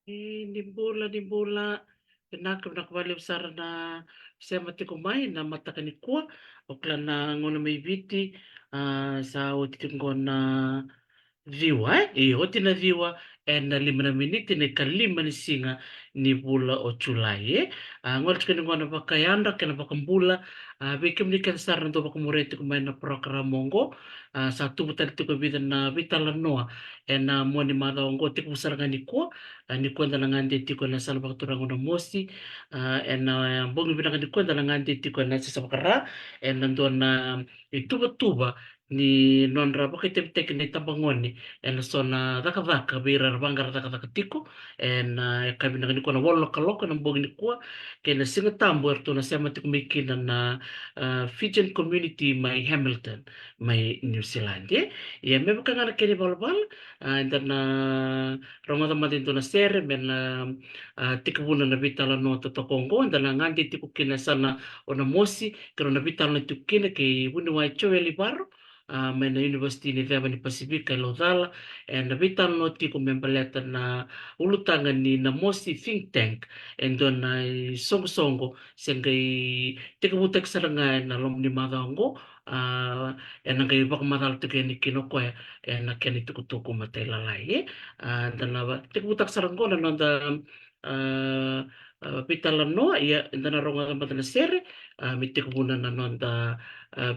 Ni bola pinakabali usara na siya matikumay na matakanikuwa o na ngono may viti sa utitingon na viwa oti na viwa na 5 menit na kalima ni singa ni bula o Julai ngol kani ngona bakayanda kana bakambula bikim ni kansar ndo bakumureti kumain na program mongo satu butar tiko bidan na vitala noa na moni mada ongo tiko sarangani ko ni kwenda na ngande tiko na salba turango na mosi na bongi binaka ni kwenda na ngande tiko na sisabakara ndo na ituba-tuba ni nonra bakay tep-tek ni tabangoni sona daka-daka birar bangar daka-daka tiko kabi na kaniko na wolo kaloko ng bongi ni kuwa kaya na singatambo erto na siya matikumikina na Fijian community may Hamilton may New Zealand may baka nga kini balbal dan na rongata matin to na sere men na tikabuna na bitala no to Kongo dan na ngandi tiko kina sana ona mosi kero na bitala na tukina kay wuni wa choeli baro may na University ni Veva ni Pasifika Lodala na bitan no tiko membaleta na ulutangan ni na mosi think tank doon na songo-songo siyangay tikabutak sarangan na lom ni madango na kayo baka matal to kaya ni kinoko na kaya ni tukutuko matay lalay dan na tikabutak sarango na nanda pitalan no iya na ronga mata na sere mitik muna na nanda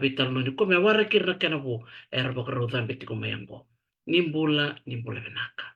pital no ni ko me wara kirna kana bo era baka rodan bitiko mayambo nimbula benaka.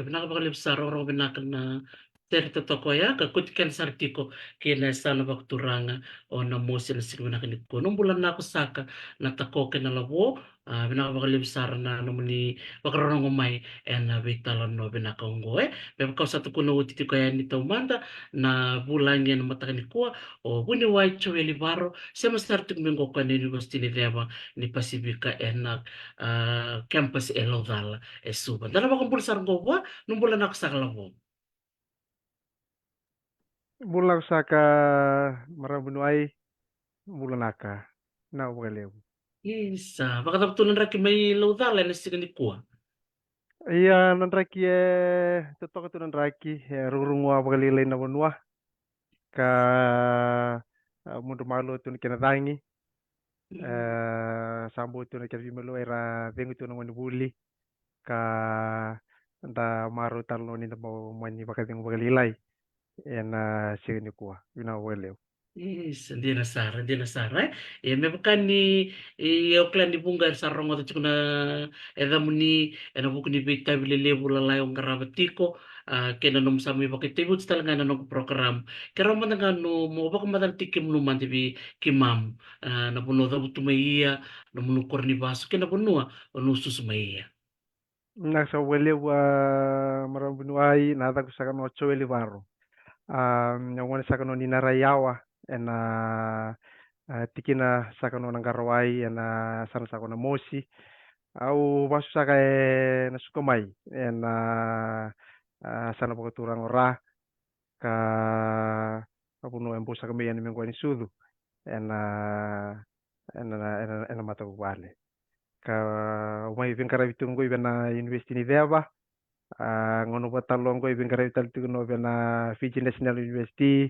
benaka, benaka bakal besar orang benaka na cerita toko ya, kakutikan sartiko kina sana bakturanga o na mosi na sik benaka ni ko. Nung bulan na ako saka na tako kina labo, benaka bakal besar na namani bakarong umay na bitalan no benaka nggoe. Bebe kau satu kuno utiti ko yan ito manda na bulan yan matakan ni ko o buni wai choweli baro siya masartik minggo ko ni university ni Deva ni Pasifika enak campus elodala e suba. Dala ba kumpul sargo ba? Nung bulan ako sa kalabo. Bulan saka marabunuai bulan aka na ugaleu. Isa. Baka taptunan raki may lodala na siya ni kuwa. Iya nandraki totoka tu nandraki rurungwa bagalilay na bunwa ka mundo malo tu kinadangi sambo tu nakavimalo era vengu tu nangwani buli ka nda maro talo ni mo mani bakating bagalilay ena signi kuwa ina ugaleu. Yes, hindi na sara. Me bukan ni Auckland ni bunga sa rongo to chukuna edha muni ena buku ni bita bilele bula layo ngarabatiko kena nom sami bakit tibut talaga na nog program. Kero man nga no mo baka madan tikim no man tibi kimam na puno da butu maiya na munu korni baso kena bunua no sus maiya. Nasa ugaleu marabunuai nada kusaka no choeli baro. Yang saka no ninarayawa ena tikina saka no nanggarawai ena sana saka no mosi au basu saka na sukamai ena sana pakaturang ora ka apu no empo saka meya ni mengwani sudu ena ena mata wale ka umai vengkara vitungo ibena university ni Deva ngono batalongo ibengkara vital no bena Fiji National University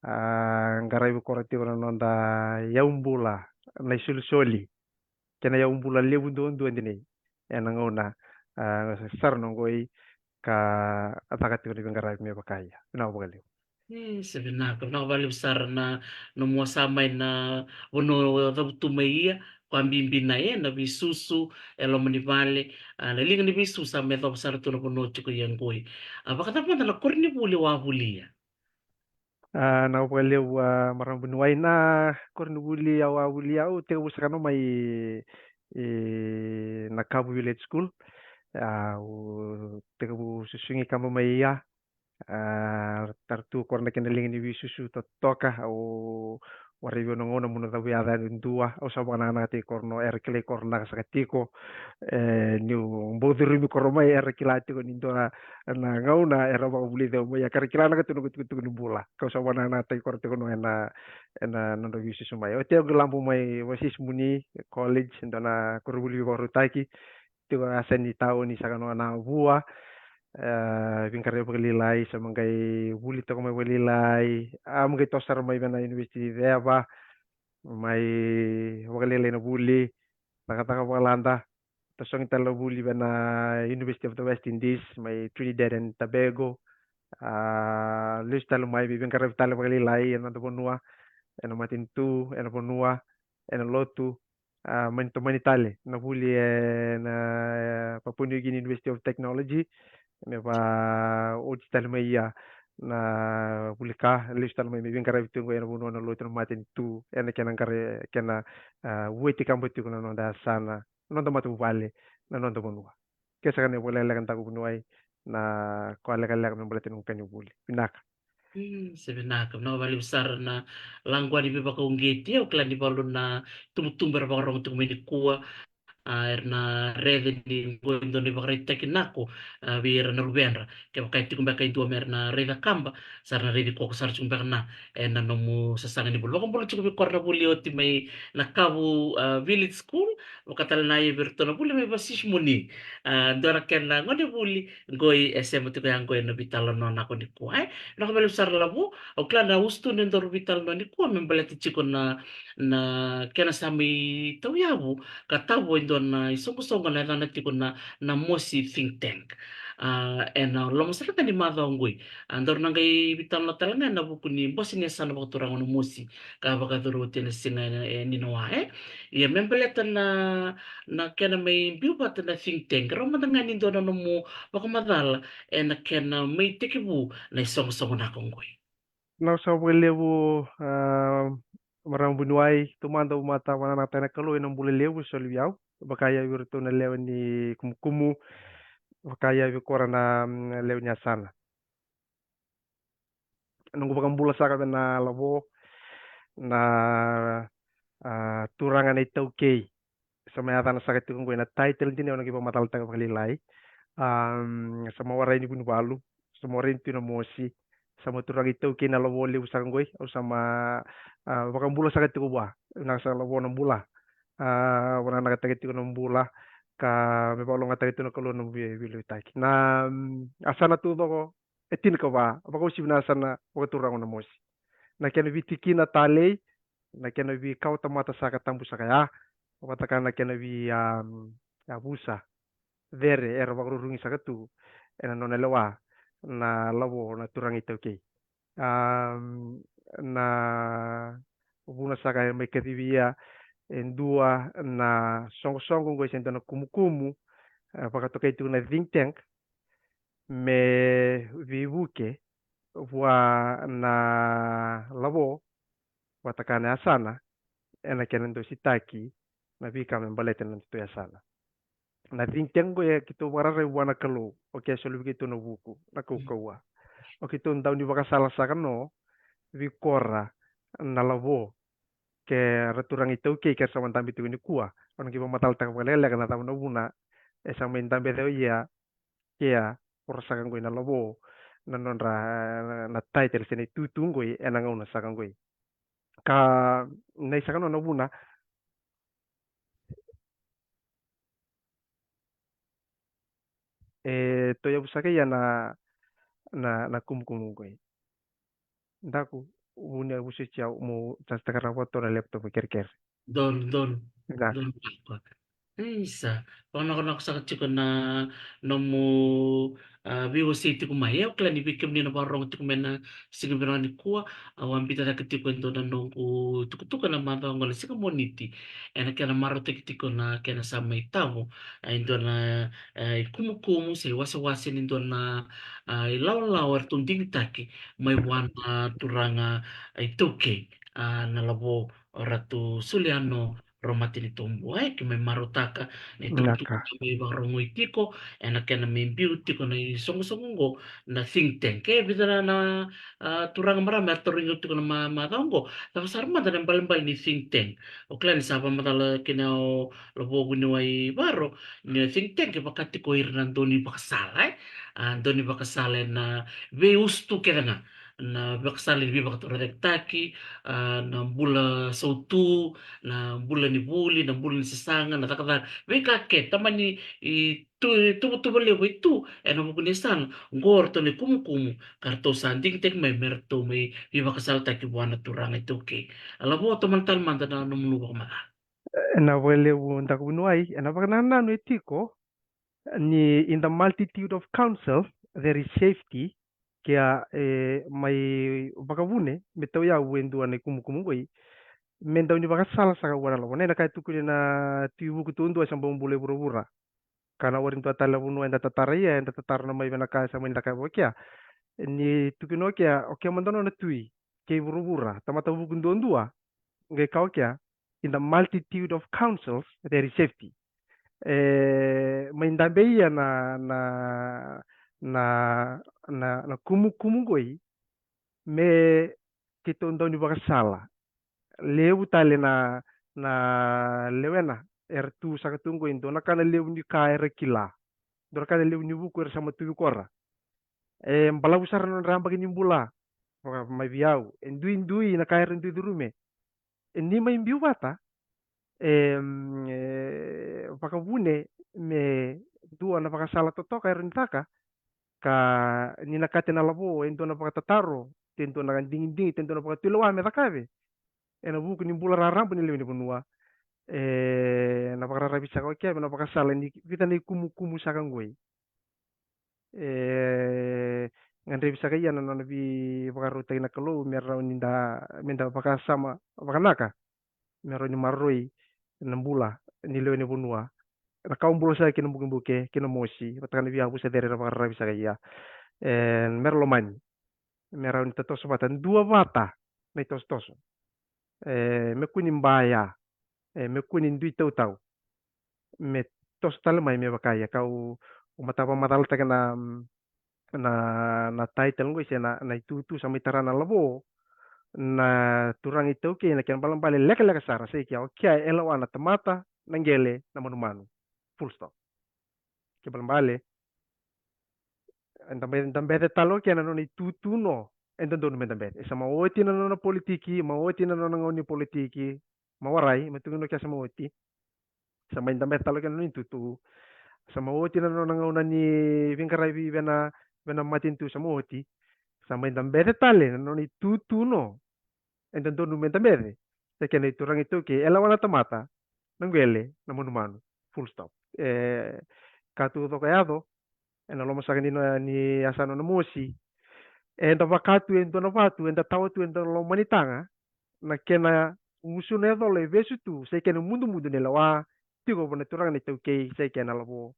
ngarai korati kono nonda yaumbula na soli kena yaumbula lebu ndo ndine ena ngona sarno ngoi ka atakati ko ngarai me bakaya na bagale. Sebenarnya na bali besar na no mo samay na uno da butu maiya kwambimbi na ye na bisusu elo manivale na linga ni bisu sa me do besar tu no no chuko yang koi. Baka tapon na korni buli wa bulia. Na bagale marang bunuai na kornubuli awuli au te busakano mai na Kabu Village School te bu susungi kamo mai ya tartu korna kenaling ni bisusu totoka au waribio nongona muna tabi ada dua au sabana na te korno erkele korna sakatiko ni bodu rimi koromai erkilati ko nindona na ngauna era ba buli de mo ya karkila na katu kutu bula kau sabana na te korte kono ena nando bisusu mai o te lampu mai wasis muni college ndona korbuli korutaki te asani tau ni sakano na bua Vinkarya paglilay sa mangkay bulit ako may paglilay mangkay tosar may na university daya ba may paglilay na buli nakataka paglanda tosong italo buli ba na University of the West Indies may Trinidad and Tobago list talo may Vinkarya talo paglilay ano to ponua ano matintu ano ponua ano lotu manito manitali na buli na Papua New Guinea University of Technology neva ujitalmaya na bulika listalmay mi bin karabi tungo ena buno na loito matin tu ena kenan kare kena weti kambuti kuna no da sana no da matu vale na no da bonua kesa kan wala la kan tagu bunuai na ko ala kala kan balatin ng kanyo buli pinaka. Sebenarnya na bali besar na langwa di bibaka unggeti o klan di balon na tumtumber pa karong tumini kuwa erna rede ni goindo ni bakari tekinako bir na rubenra ke bakai tikum bakai dua merna reda kamba sarna rede ko sar chung berna na nomu sasanga ni bulu bulu chuko bi korna buli oti mai na kabu village school bakatal na ye birto na buli mai basis muni dora ken na ngode buli goi SM tu yang goi na bital no na ko ni ko ai na ko belu sar labu o klan na ustu ni ndor bital no ni ko membelati chiko na kena sami tau yabu katabu na isongo-songo na dana tiko na mosi think tank. Na lomo sa ni madha ngui. Andor na kay bitan na talanga na buku ni bosi ni sana ba turang no mosi. Ka ba ka duro tin singa ni noa Ia membeleta na kena may biubat na think tank. Roma na nga ni do na mo baka madala na kena may tikibu na isongo-songo na ngui. Nau sa lewu marang bunuai tumanda umata wana na tena kalu enam bule lewu so liau bakaya wirto na lewu ni kumukumu bakaya wikora na lewu nya sana nunggu bakang bula saka na labo na turangan itau kei sama ata na saka tukung na title dini ona kipa matal tanga pakalilai sama warai ni bunu balu sama warai tu na mosi sama turang itau kei na labo lewu saka ngoi au sama bakang bula saka tuku ba na sa labo na bula wana na kata tuku na bula ka me paulo ngata itu na kalu na bilu taki na asana tu ko etin ka ba apa ko sibna asana ko turang na mosi na kena vitiki na talei na kena vi kau tamata saka tambu saka ya katakan na kena vi abusa vere era bagrurungi saka tu ena nona lewa na labo na turang itu ke na ubuna saka me kedivia en dua na song go sento na kumukumu pakatoka itu na think tank me vivuke wa na labo watakana asana ena kenendo sitaki na vika membalete na tuya sana na think tank go ya kito warare wana kalu oke so lubi kito no buku na kukawa o kito ndau ni baka sala saka no vikora na labo ke returang itu ke sama tambi tu ni kuah on ki matal tak lele kana tamu na buna esa main tambe de ya kia por sakan goi na lobo na nonra na title sene tu tungoi enanga una sakan goi ka nei sakan na buna to ya busaka ya na kum goi ndaku una busi chau mo tasta karna foto na laptop ker Don don na don Isa, kono sa chiko na no mo vivo city ko mai o klani bikem ni na barong tiko mena sige bero ni kuwa awan pita na kitiko endo na no ku tukutuka na mata ngola sika moniti ena kena maro tiko na kena sa mai tamo endo na kumu se wasa endo na ilaw tunding taki mai wana turanga toke na labo ratu suliano romatini tombo ki mai marotaka na tukutuku naka mai barongo itiko ena kena mai tiko na songo na think tank bidara na turang marama toringo tiko na madongo ta sarma da bal ni think tank o klan saba madala kena o lobo gunuai baro ni think tank bakati ko irna doni bakasala doni bakasala na ve ustu kedanga na bakasala bi bakatora taki na bula sautu na bula ni buli na bula ni sasanga na takata veka ke tamani i tu bale ko itu na buku san ngor to ni kumu karto sanding tek mai merto mai viva kasal ta ki buana turanga itu ke ala bo to mantal manta na no mulu ko maka na wele unta kunuai na bakana no etiko ni in the multitude of council there is safety kia mai bakabune metau ya wendu ane kumukumu goi mendau ni bakasala saka wara lo nena kai tukuri na tibu kutundu asa bombule bura kana warin tu atala bunu enda tatara ya enda tatara na mai bena kai sama enda kai bokia ni tukino kia okia mandano na tui ke bura tamata buku ndondua ngai kau kia in the multitude of councils there is safety maindambeia na kumu goi me kitondau ni bakasala leu tale na lewena tu saka tunggu indo na kana leu ni ka kila dor kana leu ni buku sama tu kora mbala usar non ramba ni bula mai viau endui na ka ndui durume ni mai mbiu bata pakabune me dua na pakasala toto ka taka ka ni na kate na labo endo na pakatataro tento na ding tento na pakatulo wa me takabe ena buku ni bula rarampa ni lewi ni bunua napakararabisa ka kia napakasala ni vita ni kumu sa kanggoy ngandre bisa kaya na nabi pakarutay na kalo meron minda pakasama pakanaka meron ni maroi nambula nilo ni bunua nakaumbul sa kinambuke kinamosi pataka ni biabu sa dere pakararabisa kaya meron loman meron totoso matan dua mata may tostoso me kunin baya me kunin dui tau me tos talmai me bakaya kau umatapa matal taka na title ngo na itutu sa mitarana labo na turang itu ke na kian balang bale leka leka sara sei kia kia ela wana tamata nanggele na manu full stop ke balang bale ndambete talo kia na noni tutu no enda donu ndambete sama oti na nona politiki ma oti na nona ngoni politiki ma warai matungo no kia sama oti sama ndambete talo kia noni tutu sama oti na nona ngona ni vinkarai vi vena matin tu sama oti sama ndambete tale na noni tutu no enda donu ndambete sekene turang itu ke ela wana tamata nanggele na manu full stop katu to kayado ena lomo sakani ni asano na mosi enda wakatu enda na watu enda tawatu enda lo manitanga na kena musu ne dole vesu tu sei kena mundu ne lawa tigo bona turang ni tauke sei kena labo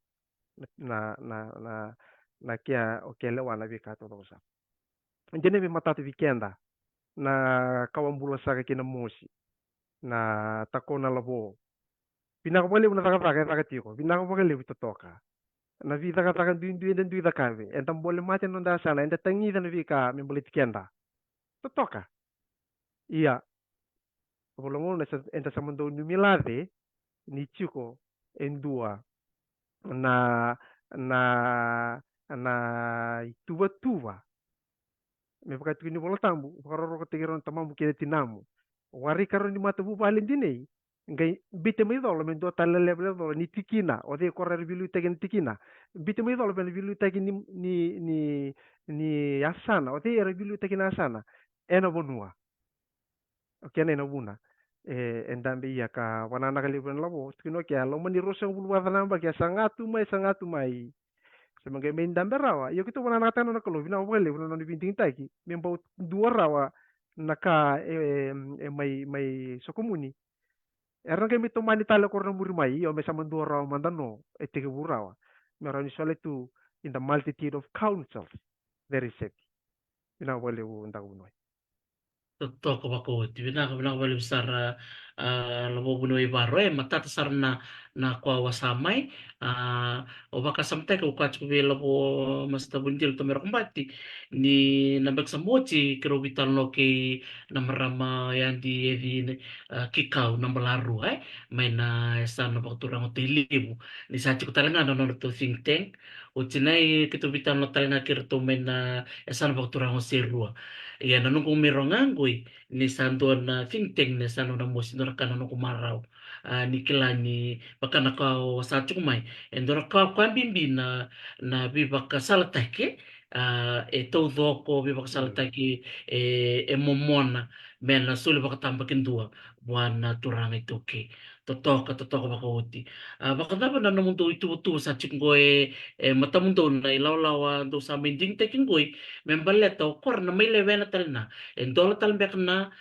na kia oke lewa na vikato to sa jene mi matatu vikenda na kawambula saka kena mosi na takona labo pinakabali una taka tiko pinakabali totoka na vida katakan duin duida kave entam boleh mate nonda sana enta tangi dan vika membeli tikenda totoka iya bolongo na enta samando numilade ni chiko endua na na na tuba me pakatu ni bola tambu pakaro ko tigiron tamamu kene tinamu wari karo ni mata bu balin dinei ngai bite mai dolo men do talale dolo ni tikina o de correr bilu tegen tikina bite mai dolo ben bilu tegen ni asana o de era bilu tegen asana ena bonua o kene na buna endambe iya ka wanana kali ben labo kino kya lo mani rosa bulu wadana ba kya sangatu mai sebagai main dambe rawa yo kito wanana katano na kalo bina wale bina no binting taki memba dua rawa naka mai sokomuni erang kami to mani tala korna murimai yo mesa mandua rawa mandano etike burawa merani sole tu in the multitude of councils there is safety bina wale unda unoi Totoo bako bina bali besar labo buno ibaro matata sar na kwa wasamai o baka samtai ko kwa chube labo masta bunjil to merok mbati ni nambek samochi kero vital no ke namarama yang di kikau nambalaru mai na sana waktu orang hotelibu ni sa chiku talanga no to think tank o chinai kito vital no talanga kirto mai na sana waktu orang hoserua ya nanung kung meronganggoy ni santo na think tank ni sano na mosi no kana no kumaraw ni kilani baka nakaw sa chumay endora ka kwambimbi na bibaka salatake e todo ko bibaka salatake momona men na suli baka tambakin dua buwan turang ito ke totoka baka uti baka dapat na namun do itu sa chinggoy matamundo na ilawlawa do sa minding taking goy membaleta okor na may levena tal na endola tal bek na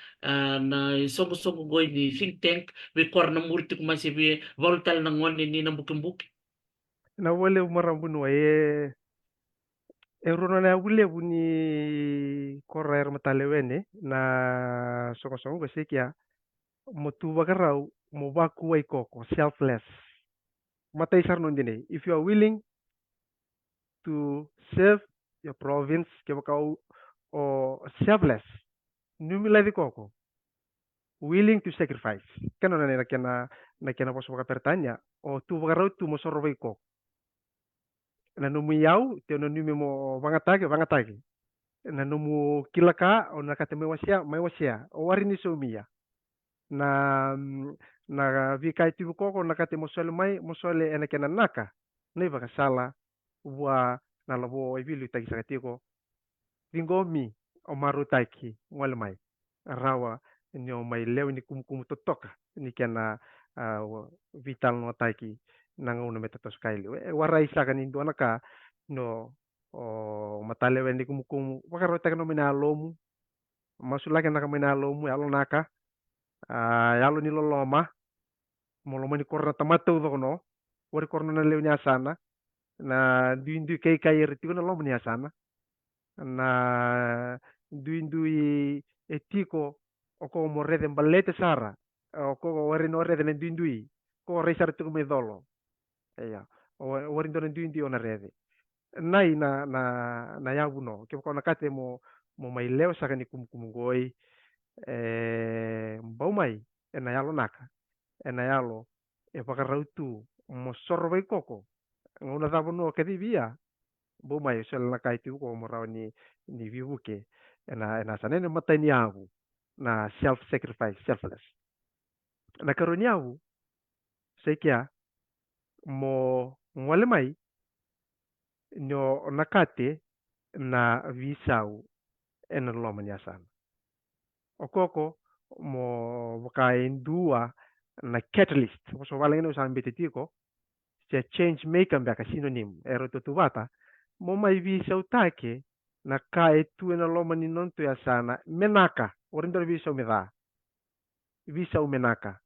songo goy ni think tank we kor na murti kuma si be voltal na ngwan ni na bukim buki na wale marambunu Eurono na wule buni correr matalewene na songo sekia motu bagarau mo baku wai koko selfless matai sarno dine if you are willing to serve your province ke bakau o selfless numila di koko willing to sacrifice kan na kena pos baka pertanya o tu bagarau tu mo soro wai koko na numu yau te no numi mo bangatake na numu kilaka o nakate mai wasia o wari ni somia na na vika itu koko nakate mosole ena kena naka nei baka sala wa na labo ibilu tagi sakatiko vingomi o maru taki ngwale mai rawa ni o mai lew ni kum totoka ni kena vital no taiki nanga una meta tos kaili warai saka ni dona ka no o matale wendi kum wakaro tek no mina lomu masulake naka mina lomu yalo naka yalo ni loloma molo ni korna tamatu do no wari korna na lewni asana na duindu kay kayir tiko na lomu ni asana na duindu etiko oko morrede mballete sara ko wari no rede na duindui ko resar tiko me dolo iya wari ndo na duindi ona rede nai na yabu no ke ko nakate mo mai leo saka ni kum goi bau mai ena yalo naka ena yalo e pakarautu mo sorbai koko ngona tabo no ke via bau mai sel na kai tu ko mo raw ni vivu ke ena sanene mata ni yabu na self sacrifice selfless na karoni yabu sekia mo ngole mai no nakate na visau ena loma ni asana okoko mo bukain dua na catalyst so wala ngene usang betetiko se change maker mbaka synonym ero tutubata mo mai visa utake na kae tu na loma ni nonto ya sana menaka orindo visa umeda visa umenaka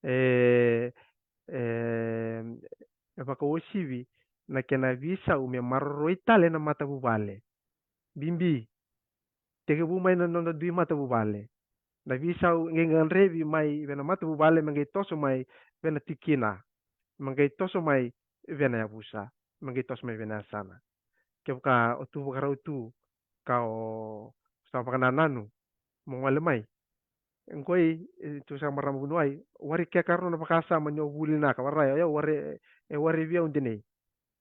eh baka wosivi na kena visa ume marro itale na mata bubale bimbi tege bumai na nonda dui mata bubale na visa ngengan revi mai vena mata bubale mangai toso mai vena tikina mangai toso mai vena ya busa mangai toso mai vena sana kebka otu bakara utu kau sa pakana nanu mongwale mai ngoi tu sa maram gunuai wari ke karno na pakasa manyo wuli na ka warai ya wari wari via undine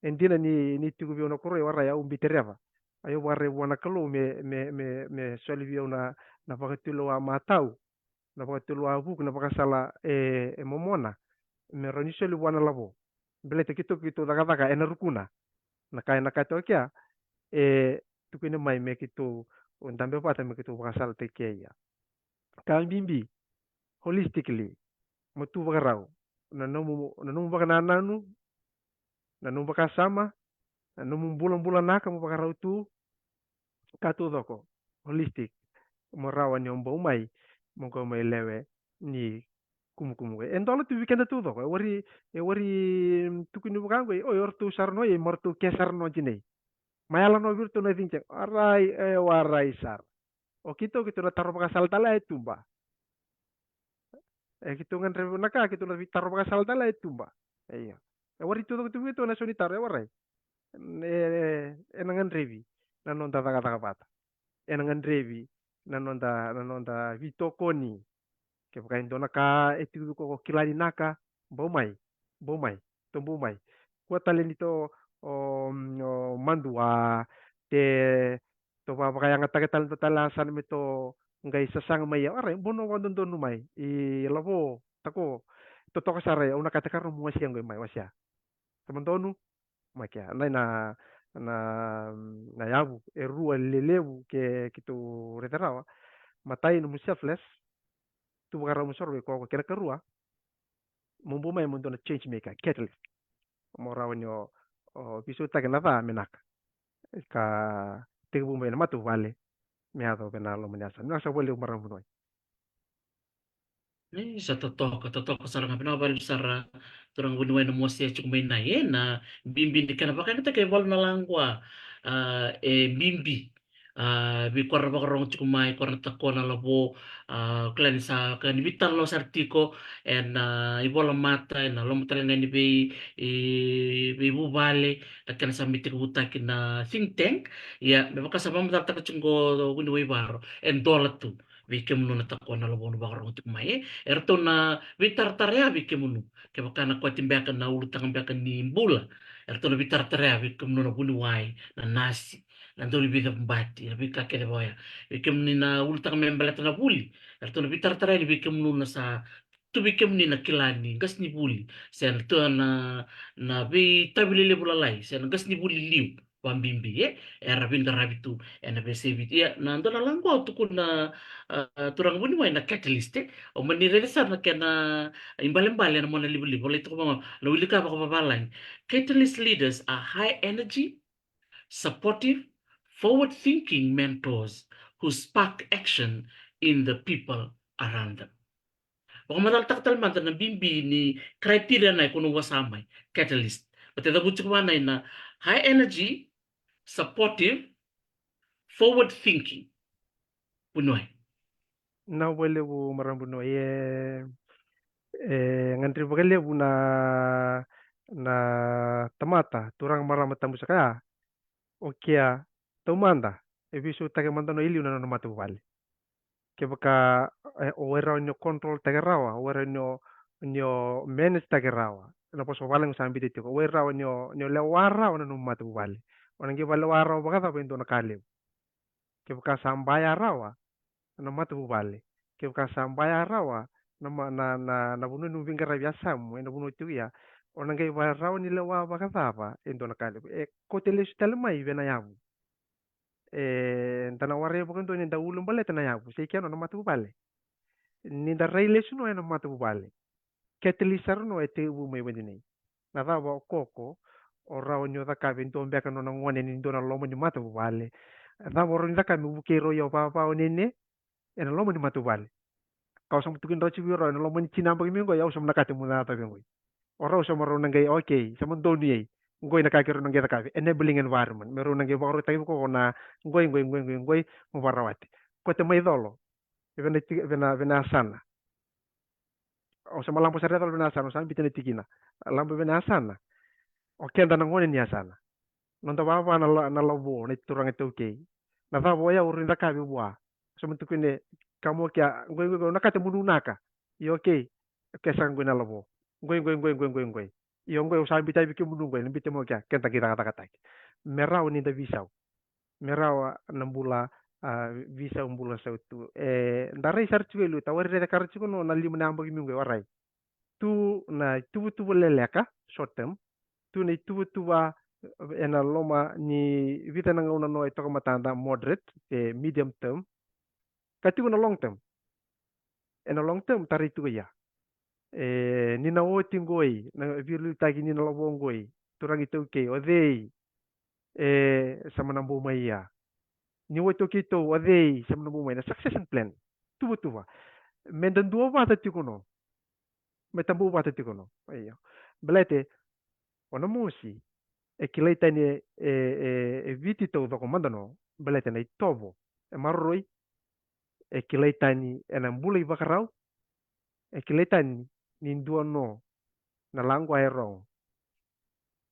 endina ni tugu via na koro warai ya umbitereva ayo wari wana kalo me soli via na pakatulo wa matau na pakatulo wa buk na pakasala momona me roni soli wana labo bele te kito daga ena rukuna na kai to kya tukine mai me kito ndambe pata me kito pakasala te kya kan bimbi holistically motu bagarau na nomu bagana nanu na nomu bakasama na nomu bulan naka mo bagarau tu katu doko holistic mo rawa ni ombo mai mo ko mai lewe ni kumu endolo tu weekend tu doko wari tukuni bukango o yortu sarno e mortu kesarno jine mayala no virtu na vince arai warai sar o kito na taro bakasal tala tumba kitungan rebu naka kitu na taro bakasal tala tumba iya wari tu tu na sonitaro warai enangan revi nanonda daga pata enangan revi nanonda vitokoni ke bukain dona ka etu ko kilani naka bomai to bomai ko talen ito o mandua te to ba kaya nga tagatal to talasan mito ngai sasang mai are bono wandon donu mai I labo tako to kasare una katakar mo siang mai wasya teman donu makia nai na yabu rua lelebu ke kitu reterawa matai no selfless tu bagara mo sorbe ko kena kerua mumbu mai mo dona change maker catalyst mo rawanyo o pisu ta kenapa menak ka tigu mai na matu vale me ado benalo menyasa nasa boleh umar munoi Sa totoo sarang pinabal sara turang gunaway na mo siya chukmay na yen na bimbi di kana baka kita kay wal na lang kwa bimbi bi korna baka rong chukmay korna tako na labo klan sa kan bitan lo sartiko en ibola mata en lo mata na ni bi bubale at kana sa mitik buta kina think tank ya baka sa mamata ka chunggo gunaway baro en dolat tu Bikin munu na tako na labo na baka rong chukmay erto na vitartarea vike munu ke bakana ko timbekan na ulu tangambekan ni mbula erto na vitartarea vike munu na bunuai na nasi na ndoli bida mbati na vika kede boya vike munu na ulu tangambekan na buli erto na vitartarea ni vike munu na sa tu vike munu na kilani gas ni buli sen to na vi tabili le bulalai sen gas ni buli liu wambimbi era vinga ravitu ena besevit ya na ndo na langwa tu kuna turang buni wa na catalyst o mani relesa na kena imbale na mona libu le to ma no wilika ba ba balan catalyst leaders are high energy, supportive, forward thinking mentors who spark action in the people around them. Wakamadal taktal man na bimbi ni criteria na kuno wasamay catalyst. But the butchukwana na high energy, supportive, forward thinking. Punoy. Na wale bu marambuno ngantri bagale bu na tamata turang marama tamu sakaya okia tomanda ebisu tage manda no ili una no matu vale ke baka owera nyo control tage rawa owera nyo manage tage rawa na poso vale ngusambi de tiko owera nyo lewara ona no matu vale ona nge vale wara baga ta bendo na kale ke baka sambaya rawa na matu vale ke baka sambaya rawa na bunu nu vingara biasa mu na bunu tu ya ona ngai wa raw ni lewa ba ka tapa endo na kale ko tele stele mai vena yabu tana ware bo ndo ni da ulum bale tana yabu sei kiano na matu bale ni da rei lesu no na matu bale keteli sarno e te bu mai wendini na da ba koko o raw nyo da ka vento mbeka no na ngone ni ndo na lomo ni matu bale da bo ro ni da ka mi bu ke ro yo pa o nene ena lomo ni matu bale kau sam tukin rochi wiro ena lomo ni china ba mi ngo ya usam na ka te mu na ta ngo ora usam ro na ngai okay sama doni ei ngoi na ka kero ngai ta ka enabling environment meru na ngai ba ro ta ko na ngoi mo barawati ko te mai dolo vena sana o sama lampu sare dolo vena sana sam bitene tikina lampu vena sana o kenda na ngone ni sana non ta ba na lobo ni turang itu okay na va boya urin da ka bi bua sama tukine kamu kya ngoi na ka te munu naka yo okay kesang ngoi na lobo ngoi iyo ngoi usah bitai bikin munu ngoi lebih temo kya kenta kita kata merau ni da visau merau nambula visa umbula sautu ndarai sarchu elu tawari reda karchu no na limu namba kimi ngoi warai tu na tu leleka short term tu na tu ena loma ni vita nanga una no ito matanda moderate medium term kati na long term ena long term tari tu ya ni na oti ngoi na viru tagi ni na lobo ngoi turang itu ke odei sama nambu maya ni oti ke to odei sama nambu maya succession plan tu mendan dua bata tikono metambu bata tikono ayo belete ona musi kilei tani viti to do komandano belete na itobo marroi kilei tani ena mbulai bakarau kilei tani ni dua no na langwa erong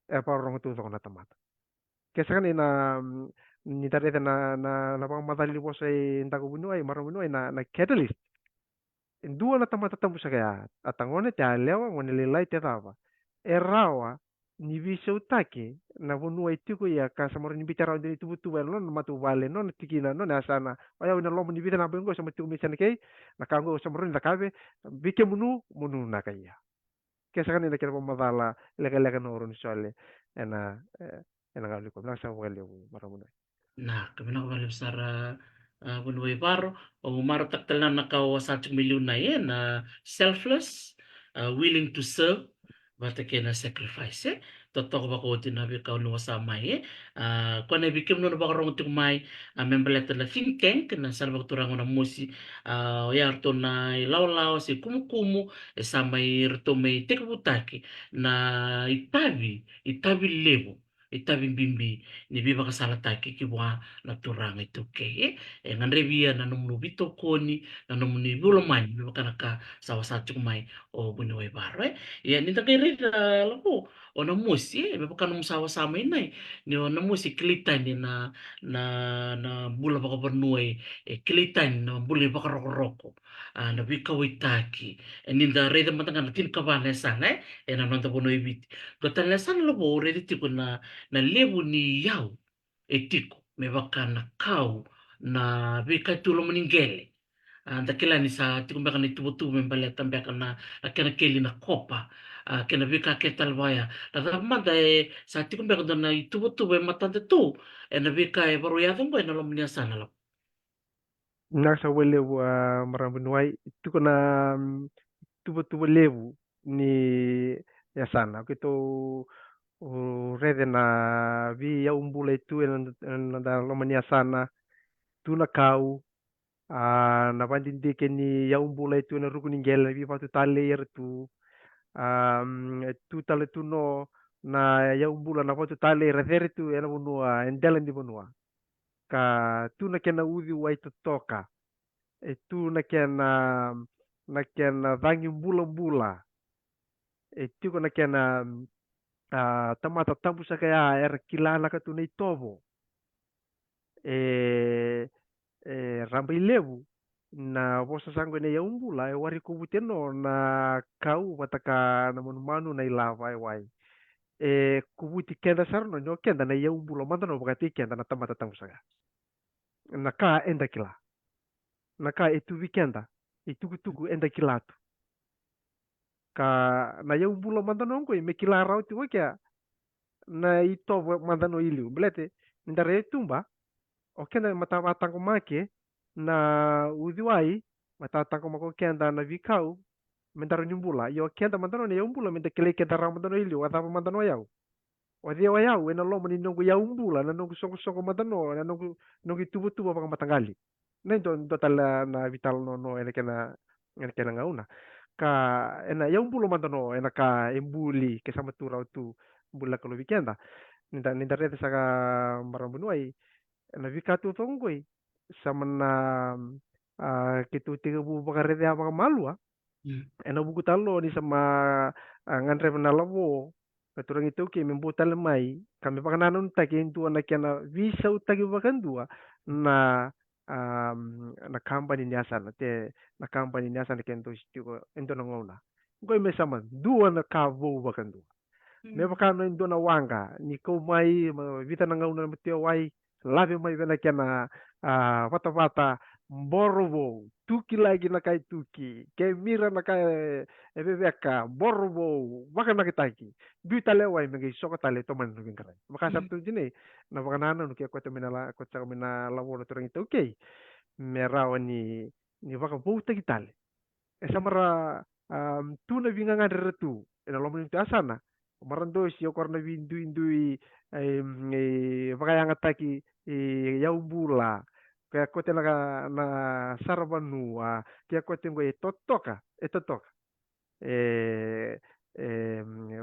pa rong tu na tamata kesakan ina ni tare na pang madali po sa intago bunuay maro bunuay na catalyst dua na tamata tamu sa kaya atangone te alewa ngone lelai te tava erawa ni visa utake na bunuay tiko ya ka samoro ni bitara ndi tu non matu vale non tikina non asana aya na lomo ni bitana bengo sama tu misan kay nakango samoro ni nakabe bike munu na kaya kesakan ina kira pamadala lega no ron sole ena ngali ko nasa wali maramunay Nah, kami nak balik sara bunwe baro o maro taktal na nakaw sa 1 million na yen na selfless, willing to serve, bata kaya na sacrifice Totoo ba ko tinabi ka no sa mai ko na bikim no ba karong tung mai membaleta na think tank na sa bagturang na musi yarto na ilaw si kumukumu sa may rto may tekbutaki na itabi lebo itabi bimbi ni biba kasala taki kibwa na turang ito ke ngandre biya na numnu bito koni na numnu bulo man biba kanaka sawa mai o bunoy baro ya ni takay rin lako o na musi biba kanong sawa sama inay ni o na musi kilitan ni na bula baka bernuay kilitan na bula baka roko na bika taki ninda reda matanga na tin kabane sana na nanta bunoy biti gatan lesan lobo redi tipo na lebu ni yau etiko me baka na kau na bika tulo maningele anda kila ni sa tiko mbeka ni tubu tubu mbele tambeka na akena keli na kopa kena vika ke talvaya la manda e sa tiku me kona i tubu e matante tu e na vika e varu ya thumbo e na lomnia sana la Nasa wale wa marambunuai tuko na tuba levu ni ya sana kito rede na vi ya umbula itu na da lomania sana tuna kau na vandindike ni ya umbula itu na rukuningela vi patu tale yer tu tu tale tuno na ya umbula na patu tale referi tu ena bunua endela di bunua ka tu na kena uzi wa itu toka tu na kena vangi bula-bula tu na kena tamata tampu sa kaya kilala ka tu na itovo e ramba ilevu na vosa sangue ne ya umbula e wari kubuteno na kau mataka na manu na ilava e wai kubuti kenda sarno nyo kenda na ya umbula manda no bakati kenda na tamata tampu sa na ka enda kila na ka itu weekenda itugu enda kilatu ka na ya umbula manda no ko me kila rau tu kya na ito manda no iliu blete ndare tumba o kenda mata matang make na udiwai mata tang mako kenda na vikau mendaro nyumbula yo kenda manda no ya umbula menda kile kenda rau manda no iliu ata manda no yau o dia wa yau ena lomo ni nongo ya umbula na nongo soko manda no na nongo tubu pa matangali na ndo tala na vital no ene kena ngauna ka ena ya umbulo mandano ena ka embuli ke sama turau tu bula kalau weekenda ninda rete saka marambunuai ena vikatu tongoi sama na kitu tiga bu bakarete apa malua ena buku talo ni sama nganre na lavo Katurang itu ke membutal mai kami pakananun taki intu anak yana visa utagi bakandua na na company ni asana te na company ni asana kento istigo ento na ngona ngoi me sama dua na kavo bakandua me bakano indo na wanga ni ko mai vita na ngauna mtio wai lave mai vena kena vata vata borbo tuki lagi na kai tuki ke mira na kai ebebeka borbo baka na kitaki duita lewai megi soko tale to man nugin kare maka sabtu jine na baka nana nuki ko to minala ko ta mina lawo na turang itu okay merawa ni baka bouta kitale samara tu na vinga ngandre tu ena lomo ni asana marando si okor na windu indui baka yang ataki ya umbula kaya kote na sarabanua kaya kote ngoe totoka totoka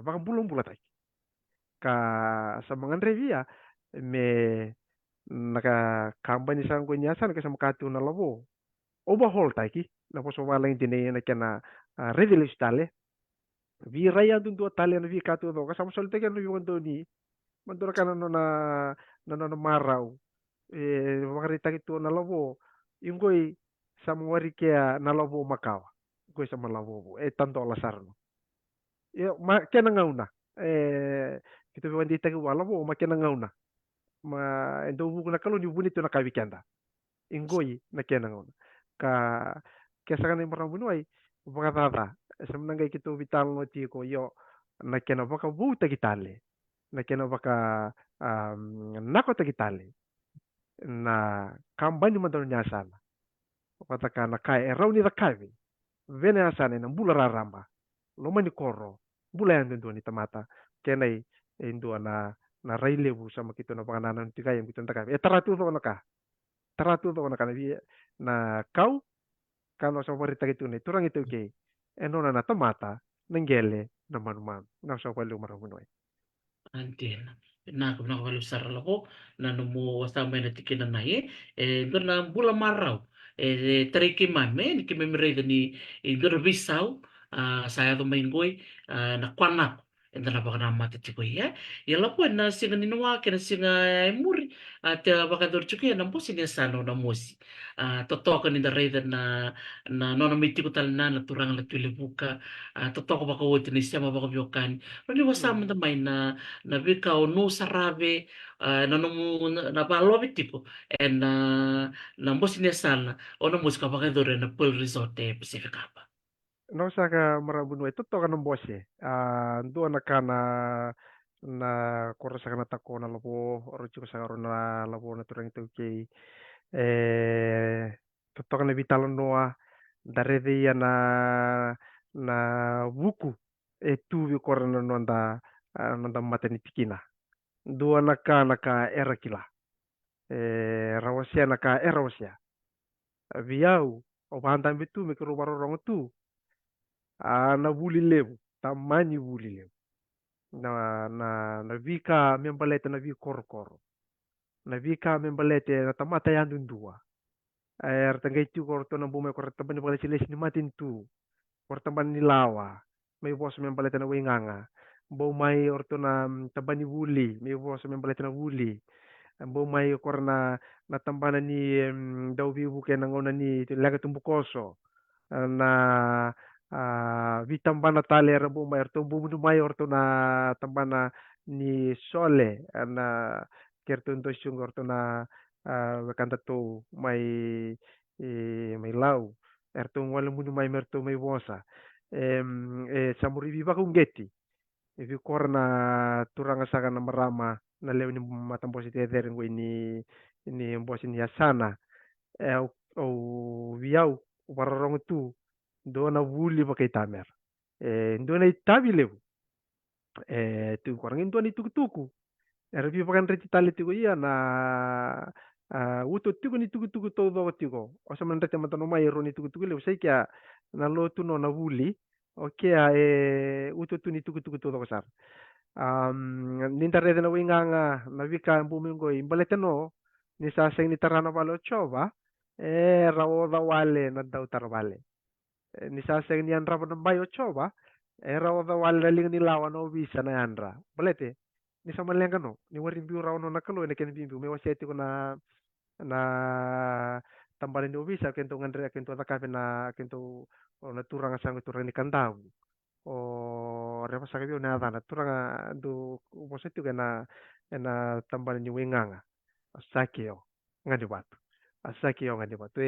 baka bulong bula taki ka sa mga revia me naka company sa ko niya sa sa makatu na labo overhaul taki na po so wala hindi na kena reveal stale vi raya dun do tale na vi katu do kasama solte kan yung do ni mandura kana no na maraw makarita gitu na labo yung koy sa mga kaya na labo makawa koy sa malabo tanto alasar no kena ngauna kita wandi tagi wala bo kena ngauna ma endo buku na kalu ni bunito na kawikenda inggoy na kena ngauna ka kesa kan marang bunuay baka tata sa manangay kito vital no tiko yo na kena baka buta kitale na kena baka nako tagitale na kambani man daw niya sana pataka na kai raw ni kai vene asane na bula raramba loma ni koro bula yang tentu ni tamata kenai indo na railebu sama kito na pangananan tiga yang kita taka taratu to na ka na kau kano sa warita kito ni turang ito ke eno na tamata nenggele na manuman na sa walu maramunoy Antena. Na kuna walu sarala ko na numu wasama na tikina na ye na bula marau tariki mame ni kimemre ni dona bisau saya do maingoi na kwana enda na baka na mate tiko ya la po na singa ni noa ke na singa muri te baka dor chuki na mo singa sano na mosi totoko ni da reda na nona mitiko tal na turang la tulibuka totoko baka wote ni siya baka biokani Rani wasama da mai na vika o no sarave na no na palobi tipo e na mbosi ne sana o na música pagadora na Pearl Resort e Pacific Harbor. no saka marabunoi toto kana bose ndo na korra saka na tako na lopo oro saka na lopo na turang itu kei toto kana vitalo noa darede ia na buku tu vi korra na nonda mateni tikina ndo naka era kila rawasia naka era wasia viau o bantam bitu me kero barorong tu na vuli levu tamani vuli levu na vika membalete na vi korokoro na vika membalete na tamata yandu ndua tangai tu korto na bume korto bani bale siles ni matin tu korto ban ni lawa may bos membalete na winganga bo may orto na tabani vuli may bos membalete na vuli bo may korna na tambana ni daw vivu ke nangona ni laga tumbukoso na vitambana talera bo mayor to bo mayor to na tambana ni sole na kertunto sungor to na kanta to may lau erto wala munu may merto may wosa samuri viva kungeti vi korna turanga saka na marama na leo ni matambosi teder ngwe ni mbosi ni asana au viau warorong tu ndo na vuli pakai tamer ndo na itabi levu tu korang ndo ni tuku-tuku RV pakan reti tali tiko iya na uto tiko ni tuku-tuku to do tiko osa man reti mata no mai ro ni tuku-tuku levu sai kya na lo tu no na vuli oke uto tu ni tuku-tuku to do kasar ninta rede na winganga na vika bumingo imbalete no ni sa seng ni tarana valo chova rawo da wale na daw tarvale ni sa seng ni andra pa bayo chova rawo da wale na ling ni lawa no visa na andra balete ni sa malenga no ni warin biu rawo no nakalo ne ken biu me waseti ko na tambale no visa kento ngandre kento atakape na kento na turanga sang turang ni kandau o repa sakabio na adana turanga do waseti ko na tambale ni winganga asakio ngadi batu asakio ngadi batu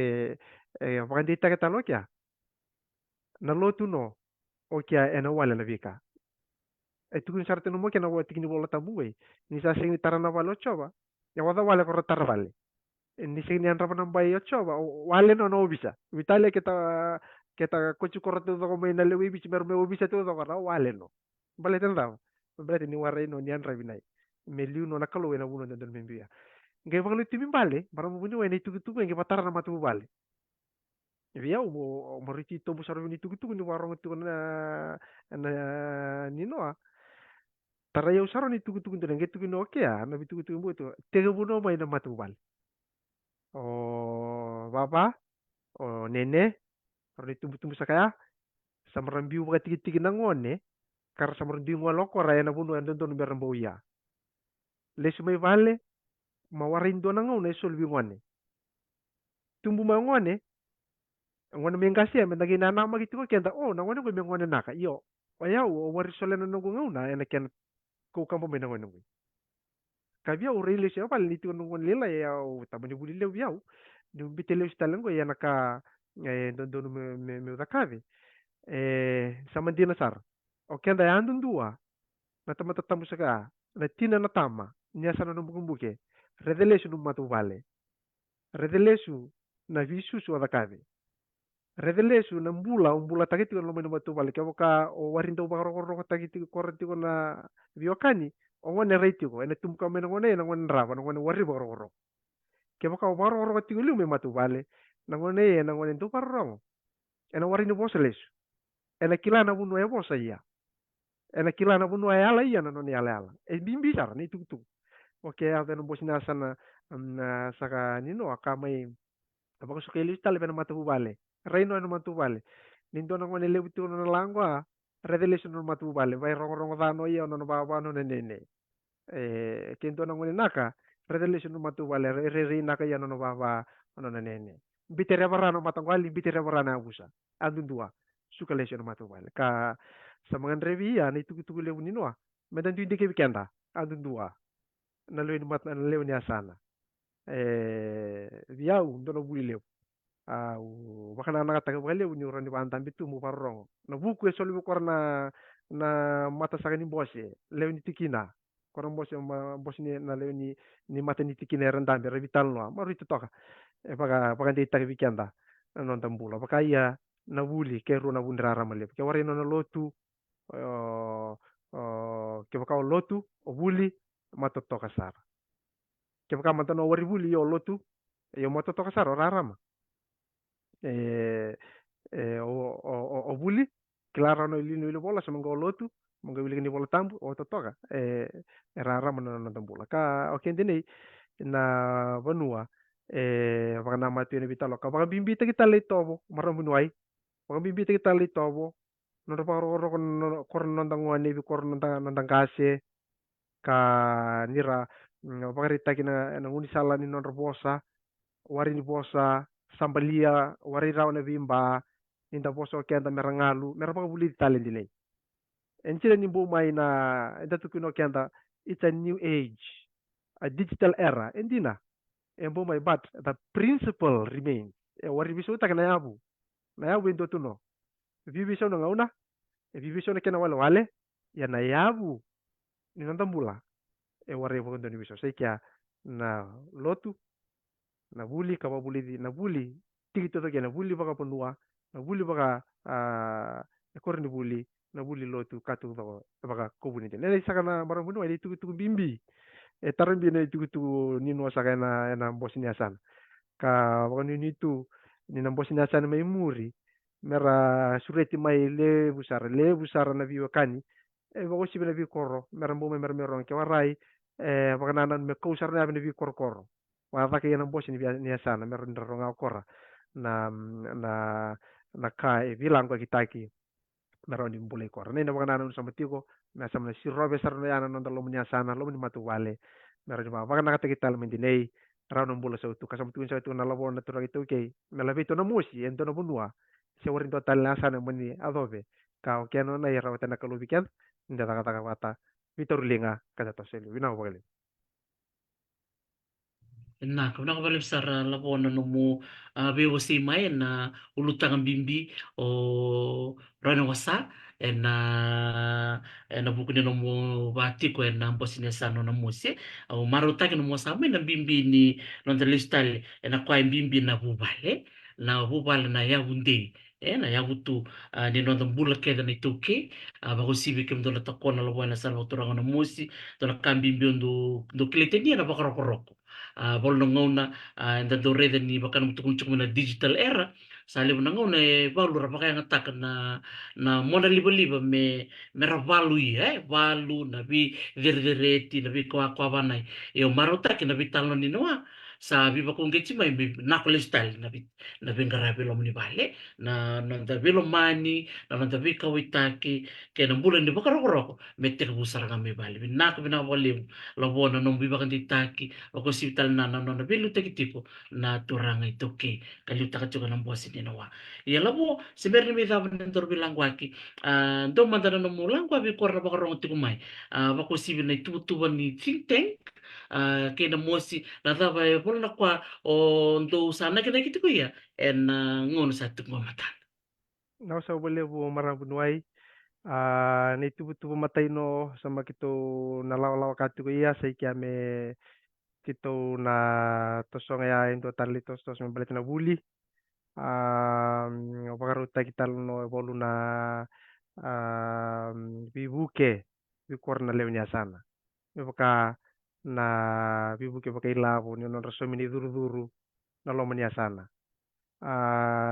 wakandita kita lo kya na lotu no o kya ena wala na vika tukun sarte no mo kya na wati kini bola tabuwe ni sa sing tarana wala choba ya wada wala ko tar wale ni sing ni anra pa bay choba wale no bisa vitale kita kochu korto do ko may na lewi bichi mer me bisa to do ko wale no bale tan daw bale ni waray no ni anra binay meliu no nakalo na wuno den membiya ngai bang timi bale bara mo bunyo ni tugu ngai patara na matu bale via mo riti to bu saro ni tugu ni warong tu na ni no tara yo saro ni tugu ngai tugu no ke na bi tugu mo to tege bu no mai na matu bale o baba o nene ro tumbu sakaya samaram biu ba tigi na ngone kar samaram biu ngolo ko ra na bunu andon don berambo ya lesu mai vale mawarin do na ngone sol bi ngone tumbu ma ngone ngone mengasi men dagi na nama gitu ko kenda na ngone ko ngone naka yo ya o wari solena no ngona ena ken ko kampo men ngone ngui kabia o rele se pal ni tu ngone lela ya o tamani buli le biau ni bitele stalengo ya naka don me udakave samandina sar o kenda ya andun dua na tamata tamu saka na tina na tama nya sana no mbuke redelesu no matu vale redelesu na visu su adakave redelesu na mbula umbula tagiti ko no matu vale ke boka o warinda baro ro tagiti korti ko na biokani o ngone reiti ko ene tum ka men ngone na ngone raba ngone wari baro ro ke boka o baro ro ti lu me matu vale na ngone tu baro ene wari no boseles ene kila na bunu e bosa ya ena kila na bunu ay ala iya na no ni ala ala bimbi sar ni tuk oke ave no bosina sana na saka nino akamay abako su kailis tale bena matu vale reino no matu vale nindo na ngone lebutu no langwa revelation no matu vale vai rongo rongo dano iya no baba no nene kento na ngone naka revelation no matu vale re naka ya no baba no nene bitere barano matangwali bitere barana abusa andundua suka lesio no matu vale ka sa mga revia na itugu lew ni noa medan tu indike weekenda andundua na lew ni mat na lew ni asana viau ndono buli lew au bakana nakataka bale unyura ni bantambi tu mu parrongo na buku e solu korna na mata sakani bose lew ni tikina korna bose ma bose na lew ni mata ni tikina rendambe revital no maru itu toka e paga ndi tak weekenda non tambula baka iya na wuli ke ro na wundra ramale ke wari no na lotu ke baka o lotu o wuli mata toka sar ke baka mata no wari wuli o lotu yo mata toka sar ora rama e o wuli clara no ilino ilo bola sama go lotu mga wili ni bola tambu o totoka era rama no tambula ka o kende nei na vanua baka na matu ni bitalo ka baka bimbita kita le tobo marambu nuai baka bimbita kita le tobo no ro paro ro kor no ndangwa ni bi kor no ndang kase ka nira baka rita kina na nguni sala ni non bosa wari ni bosa sambalia wari raw na bimba ninda boso kenda merangalu merapa buli talent dilay and sila ni bumay na datu kuno kenda it's a new age a digital era hindi na and bumay but the principle remains wari biso ta na yabu indo tuno bibiso no ngauna bibiso na kena wale ya na yabu ni nandambula wari bo ndo ni biso sai kya na lotu na buli kaba buli di na buli tigito to na buli baka ponua na buli baka ekor ni buli na buli lotu katu to baka kobuni den ne saka na marang bunu ai tugu bimbi tarambi na tugu ni no saka na bosnia san ka baka ni tu ni na bosnia san mai muri mera sureti mai le busara na biwa kani bako sibi na bi korro mera mbo mera meron ke warai baka nanan me kausar na bi korro wala ke yan bosi ni sana meron ronga kora na kai bilang ko kitaki meron din bulay kora ne na mga nanon sa matiko na sa mga si Robe sarno yan non dalo niya sana lo ni matuwale meron di ba baka nakatakital men dinay raw ng bula sa utu kasam tuwin sa utu na labor na turag ito kay malabito na musi ento na bunwa siya warin total na sana mani adobe ka o kaya na iraw ta nakalubikan hindi takataka wata Vitor Linga kada to selu winaw bagali Na kung nakabalik sa labona no mo bewo si mai na ulutang ang bimbi o rano wasa na buku ni no mo bati ko na bosi ni sano na musi o maruta no mo sa mai na bimbi ni no listal na kwa bimbi na bubale na ya hunde na ya butu ni no bula ke na ituke ba ko sibi kem do na takona labona sa no turang no musi do na kambimbi do klite ni na bakaroko bol ngona da do reden ni bakan mutukun cuk na digital era sali na ngona balu ra pakaya ngatak na mona liba liba me ravalu valu na bi verdereti na bi kwa banai e o marota ki na bi talo ni noa sa bi bakung getsi mai bi nakole style na bi ngara bi lo ni bale na da bi lo mani na da bi kawitaki ke na bulan di bakaro roko mette ko busara ngame bale bi nak bi na volim lo bona no bi bakan ditaki o ko sivital na belu teki tipo na turanga itoke kali utaka chuka na mbosi ni noa ya labo sebenarnya mi tava nentor bilang waki do mandana no mulang kwa bi korra baka rongo tiku mai bako sivi na itu tuba ni think tank ke na mosi na tava e polo na kwa o ndo sana ke na kitiku ya en ngono sa tuku mata na sa bale bu marabunwai ni tubu matay no sama kito nalaw katu ko iya say kya me kito na tosong ya into tarlitos tos me balit na buli pagaruta kita no bolu na bibuke bikor na lewnya sana baka na bibuke baka ilabo ni non raso mini duru duru na lomanya sana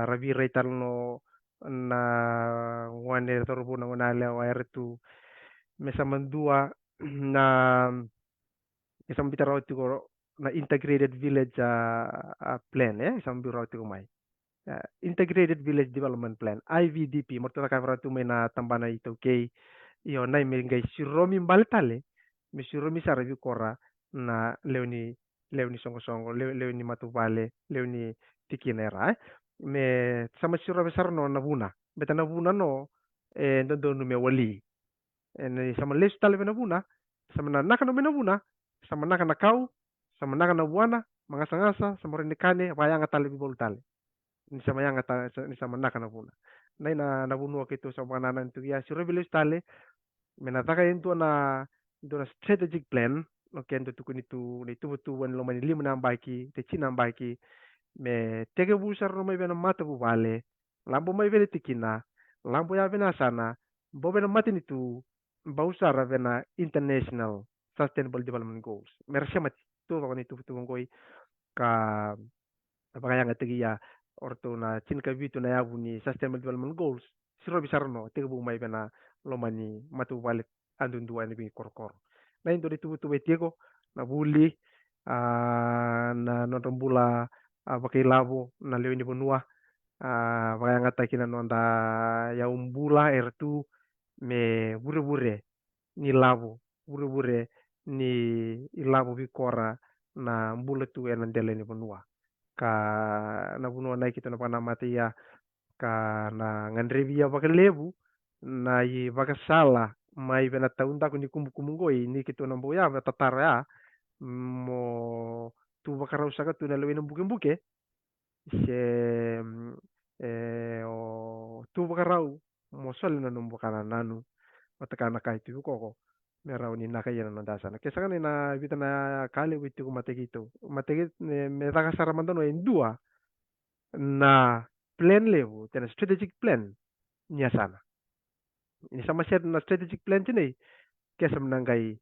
rabi reital no na wane torbo na wanale wa ertu mesa mandua na isang bitaraw ko na integrated village plan isang biro ko mai integrated village development plan IVDP mo ta ka tu may na tambana ito kay iyo na may ngay si Romi Baltale mi si Romi sa review kora na leoni songo songo leoni matubale leoni tikinera me sama si Romi sarno na buna beta na buna no dondo no me wali sama les tale na buna sama na naka no me na buna sama naka na kau sama naka na buana mangasa ngasa sama renikane wayanga tale bibol tale ni sama yanga ni sama naka na vuna nai na vunua kitu sa mga nanan tu ya si revelis tale menataka into na strategic plan no kendo tu kunitu ni tu wan lo mani lima na baki te china baki me tege busar no mai bena mata bu vale lambo mai vele tikina lambo ya bena sana bo bena mati ni tu bausara bena international sustainable development goals mersia mati tu ko ni tu ngoi ka apakaya nga tigi ya orto na chin ka vitu na yabu ni sustainable development goals siro bisarno tigi bu mai bena lomani matu walet andun dua ni bi korkor na indo di tubu tubu tiego na buli na notombula bakai labo na leo ni bonua bakaya nga takina nonda ya umbula ertu me bure bure ni labo bure bure ni ilabo bi kora na mbula tu enandele ni bonua ka nabuno nai kita na panamati ya ka na ngandrevi ya bakalebu na i bakasala mai bena taunda ku ni kumbu kumungoi ni kitu na mboya tatara ya mo tu bakarau saka tu na lewe na buke buke se o tu bakarau mo sole na numbu kana nanu matakana kai tu koko merau ni naka yana no dasana kesa kan na vita na kale witu ku mateki me daga sara mandano en dua na plan level tena strategic plan nia sana ini sama set na strategic plan tini kesa menanggai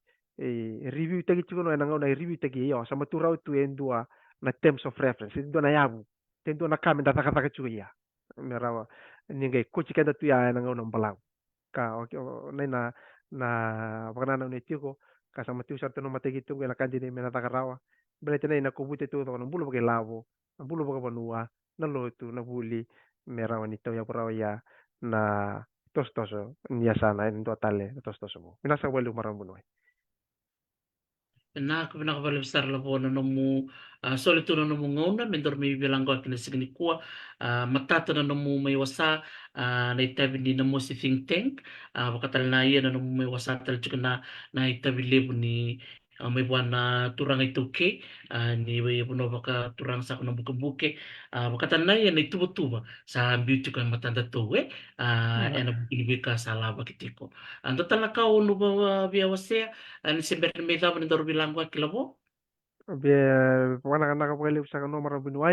review tagi chukono enanga na review tagi yo sama turau tu en dua na terms of reference itu na yabu tendo na kame data kata chuko ya merawa ningai kochi kenda tu ya enanga na balang ka nai na wakana na netiko ka sama tu sarto no mategi tu la kandi mena takarawa bele tena na kubute tu no bulu bage lavo na bulu bage banua na lotu na buli merawa ni ya purawa ya na tos toso ni sana en totale tos toso mo minasa welu marambuno Na ka bala besar la bona no mu sole tu no mu ngona mentor mi bilang ko kina signi kuwa matata na no mu may wasa na itabi ni na mo si think tank bakatal na iya na no mu may wasa tal chuka na itabi lebu ni may buwan na turang ito ke ni way puno baka turang sa kuno buke-buke bakatal na iya na itubo-tuba sa beauty ko matanda to ena bukini ka sa laba kitiko total na ka uno ba biya wasa Siempre me dava na bilang ko kilabo. Bia wana kana ka pale saka no marambuno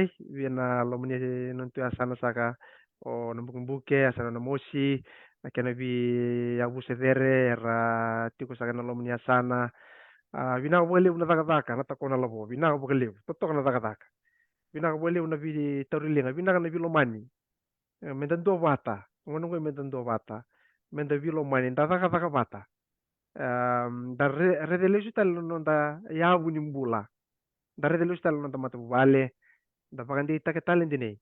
na lomni non tu asana saka o nambukumbuke asana na mosi akena bi ya busedere era tiko saka na lomni asana bina wale una taka taka na takona labo bina ko bele toto kana taka taka bina ko wale una bi taurilinga bina kana bi lomani menda do bata ngono ko menda do bata menda bi lomani nda taka taka bata da redele sutal non da ya buni mbula da redele sutal non da matu vale da pagandi take talent dine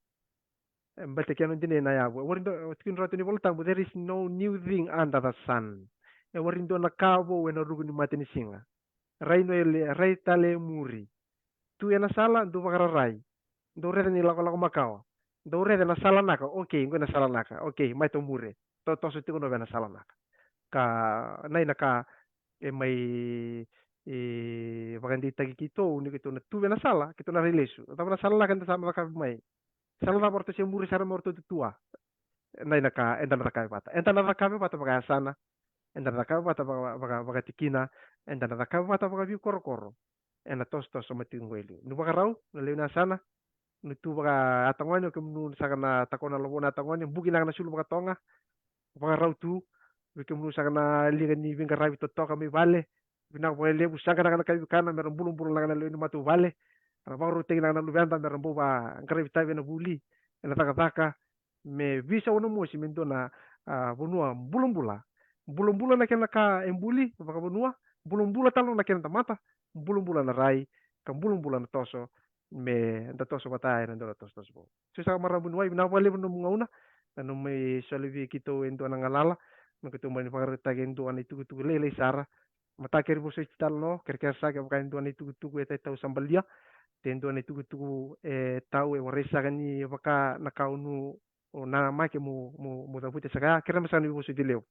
mbate kanu dine na ya worindo tikin roto ni volta but there is no new thing under the sun worindo na kabo wena ruguni matini singa rai no ele rai tale muri tu ena sala do bakara rai do rede ni lako lako makawa do rede na sala naka okay ngona sala naka okay mai to mure to so tiko no bena sala naka ka nai naka mai bagandi tagi kito ni kito na tu bena sala kito na rilesu ta na sala kan sama naka mai sala na morto se muri sara morto tua nai naka enda na raka bata baga sana enda na raka bata baga tikina enda na raka bata baga bi koro koro ena tos tos sama tingweli nu baga rau na leuna sana nu tu baga atangwani ke nu saka na takona lobo na atangwani buki na sulu baga tonga baga rau tu ke nu saka na liga ni vinga rabi to toka mi vale bina ko le busanga na kai kana meron bulung bulung na leuna matu vale ana baga ru tegina na lubanda meron buba ngare vitabe na buli ena taka taka me visa ono mosi mendo na bonua bulung bula na kena ka embuli baka bonua bulung bula talo na kena mata bulung bula na rai kam bulung bula na toso me da toso bata na do toso toso so sa mara bonua na wale bono ngauna no me salivi kito endo na ngalala no kito mani pakar tagendo ani tugu tugu lele sara mata keri boso tal no kerja sa ke bukan endo ani tugu tugu eta tau sambalia tendo ani tugu tugu tau waresa gani baka nakaunu o na make mo da pute saka kera masani boso dileu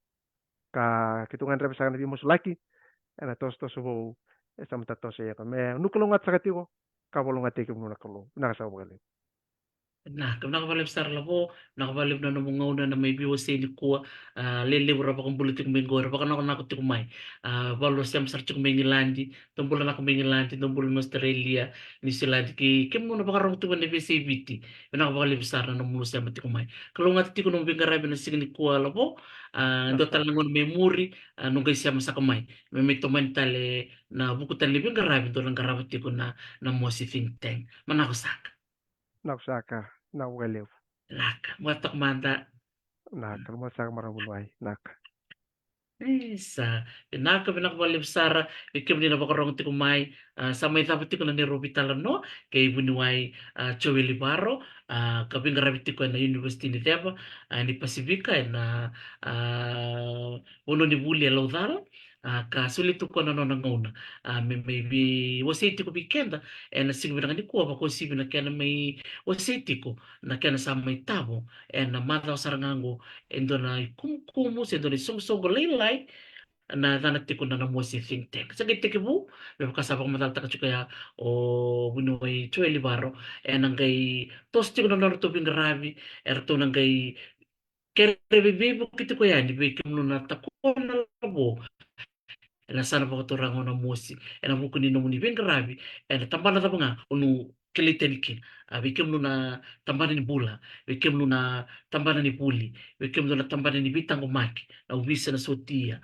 ka kitungan rep sa nabi musu laki ana tos tos bo esam tatos ya me nukulungat sa katiko ka bolungat ke muna kulo na sa bogale Nah, kung nakabalib sa labo, nakabalib na nung ngauna na may biwas sa kuwa, lele wala pa kung bulitik may gora, baka nakon tikumay. Balo siyam sa chuk may ngilandi, tumbulan ako may ngilandi, tumbulan ng Australia, New Zealand, kim mo na baka rong tuwan na BCBT, nakabalib sa na nung mulo siyam tikumay. Kalau nga titi ko nung bingarabi na sige ni kuwa labo, ndo Nasa talang nung may muri, nung gay siyam sa kamay. May tumental na bukutan libing garabi, do lang garabi ko na mo si think tank. Manakosak. nakusaka nawelew Laka, watak manda. nak masaka marabulway nak Isa, pinaka pinakabalib Sara, ikim din na bakarong ti kumay, sa may dapat ti ko na ni Ruby Talano, kay bunuay Joey Libaro, kabing garabit ti ko na University ni Teba, ni Pacifica, na uno ni Bully Laudaro, kasulit ko na no nanguna, maybe wasiti ko weekend, na siguro na ni ko, ako sibi na kaya na may wasiti ko, na kaya na sa may tabo, na mataw sarangango, endo na kumkumus, endo na sungsong laylay, na nanati ko na namo si think tank. Sa giti kibu, may kasama ko matalta ka kaya o bunuay Chue Libaro, nang kay tosti ko na naruto bing grabe, erto nang kay kere bibibo kiti ko yan, ibikim no na tako na labo, ena sana pa kuturang na musi ena buku ni no ni ben grabe ena tambana tapa nga unu keliten kin bikem nu na tambana ni bula bikem nu na tambana ni puli bikem nu na tambana ni bitang umaki na ubisa na sotia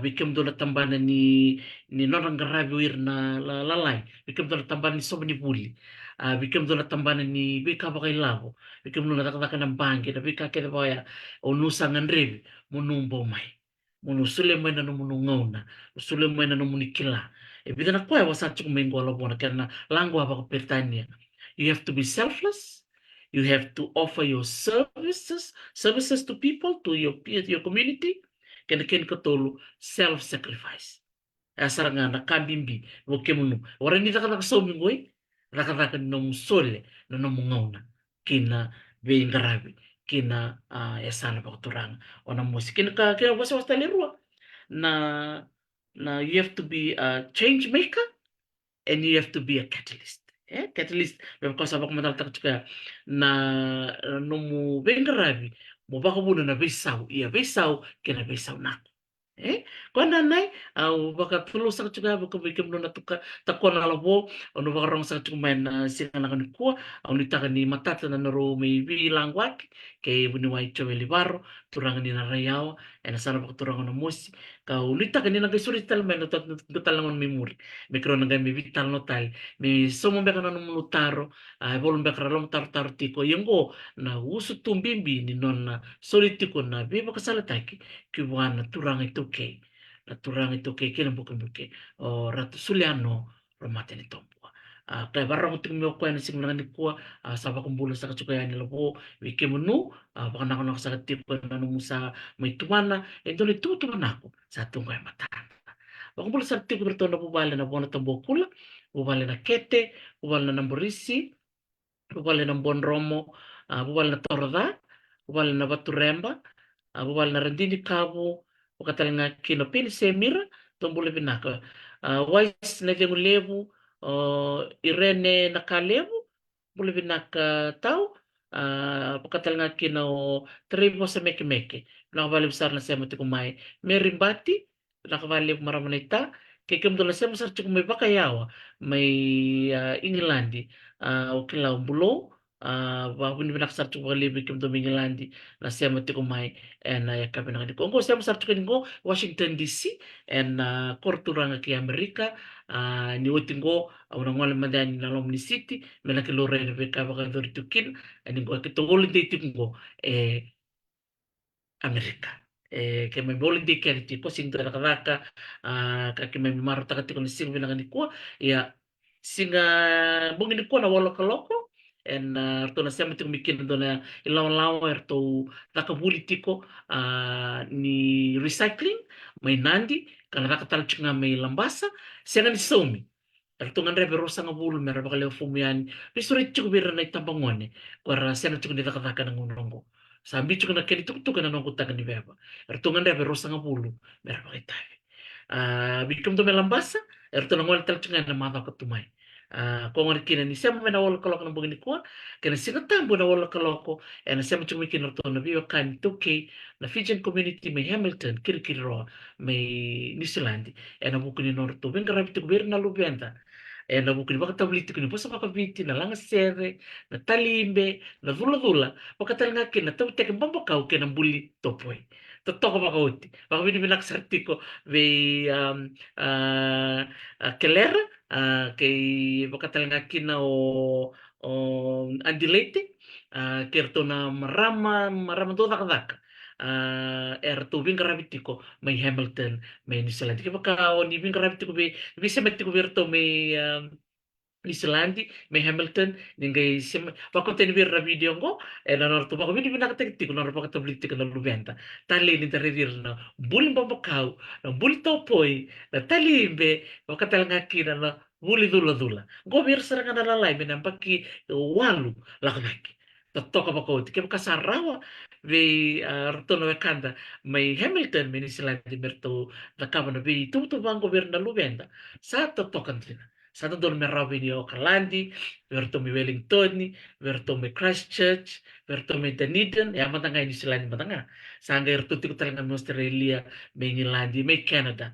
bikem nu na tambana ni nonang grabe wir na lalay bikem nu na tambana ni soba ni puli bikem nu na tambana ni bika pa kay labo bikem nu na takataka ng bangke na bika kaya pa ya unusangan rebi munumbo may munusule may na numunungaw na Suleiman na munikila. E bida na kwa wasa chuk mengo ala bona kana lango apa Britania. You have to be selfless. You have to offer your services to people, to your peers, your community. Kaya ken katulu self-sacrifice. Asar nga nakabimbi wo kemunu. Ora ni taka so mingoy. Raka nung sole na numungaw na. Kina being garabi. Kina esana pa kuturang. O na musik. Kina wasa talirua na you have to be a change maker and you have to be a catalyst. Catalyst, because sabak mataltak juga na numu bengarabi, mo baka muna na besaw, iya besaw, kina besaw na. Kung nanay, baka tulo sa juga baka bikim no natuka takon na labo, ano baka rong sa juga main singa na kanikuha, ang nitaka ni matata na naro may bilang wak, kay bunuway chowe libaro, turangan ni narayaw, sana baka turangan na musi, kau lita kanina kay sulit tal may natal langon memori, may karon nga may vital no tal, may sumo baka na numulutaro, bolong baka ralong taro tiko, yung ko, na uso tumbimbi ni non na sulit tiko na, biba kasalataki, kiwana turang itu ke na turang itu ke kina bukan buke o ratu suliano romate ni tompua kaya barang utik mi ko ni sing ni ko saba kumbula sa kachukaya ni lobo wike munu baka na ako sa tipo na musa may tumana ito ni tutuman ako sa tungkay mata baka kumbula sa tipo berto na bubala na bona tambokula bubala na kete bubala na namborisi bubala na bonromo bubala na torda bubala na baturemba bubal na randini kabo wakatal nga kinopil semira tombole binaka wise na yung lebu Irene nakalebu bule binaka tau wakatal nga kino tribo sa meke meke nakabalib sar na siya mati kumay merimbati nakabalib maramanita kay kam dola siya masar chukumay bakayawa may Ingilandi wakilaw bulo bago ni binaksar chukumay kam domingilandi na siya mati kumay and yakabi na kaniko. Kung siya masarap kaniko, Washington DC and kortura nga kay Amerika ni utingo unang wala madan na Lomni City malaki lore na beka baka doritukin and ko kitungol dating ko Amerika. Kaya may holiday kaya tipo sinto na karaka kaya may maro takati ko ni Silvia na kaniko ya singa bungin ko na wala kaloko and to na siya miting mikin do na ilaw-law to nakapolitiko ni recycling may nandi kana nakatalch nga may lambasa siya nga ni Somi Erto nga rebe rosa nga bulo mera bakal fumian risurit chuk bira na itambangon para siya na chuk ni takataka ng unong Sabi chuk na kini tuk tuk na nong kutakan ni beba erto nga rebe rosa nga bulo mera bakal tayo bikum to melambasa erto na ngol talch nga na mata katumay Kung ano kina ni sema na wala kaloko ng bugin ko, kaya sinatambo na wala kaloko, na sema chumi kinarto na biwa kan tuki na Fijian community may Hamilton, Kirikiro, may New Zealand, na buko ni Norto, ben grabe to gobyerno na lubenda. Na buko ni baka tablito ko ni bosa makabiti na lang sere, na talimbe, na dula-dula, pagkatal nga kin na tawte kan bambakaw kin ang buli topoy. Totoo ko makauti. Baka binibinak sa artiko, may kelera, kay bakatal kina o andilete kerto na marama do dakdak tubing karabitiko may Hamilton may New Zealand kaya baka o nibing karabitiko may semetiko berto may Islandi, may Hamilton, ningay sim pako tenbir na video ko, nanor to bako bini binakatek tiko nanor pako tablit tiko na lubenta. Tali ni tarir na bulim babakaw, na buli topoy, na talimbe, baka talanga kina na buli dula-dula. Gobir sarang na lalay, minampaki walu lakaki. Totoo ka bako, tiki baka sarawa, may rotono kanda, may Hamilton, may Islandi berto, nakama na may tumutubang gobir na lubenta. Sa totoo kan satu dorme Robin Okalandi, verto mi Wellington, verto mi Christchurch, verto mi Dunedin, ya matanga New Zealand matanga. Sangga erto tiko talaga mi Australia, mi Ngilandi, mi Canada.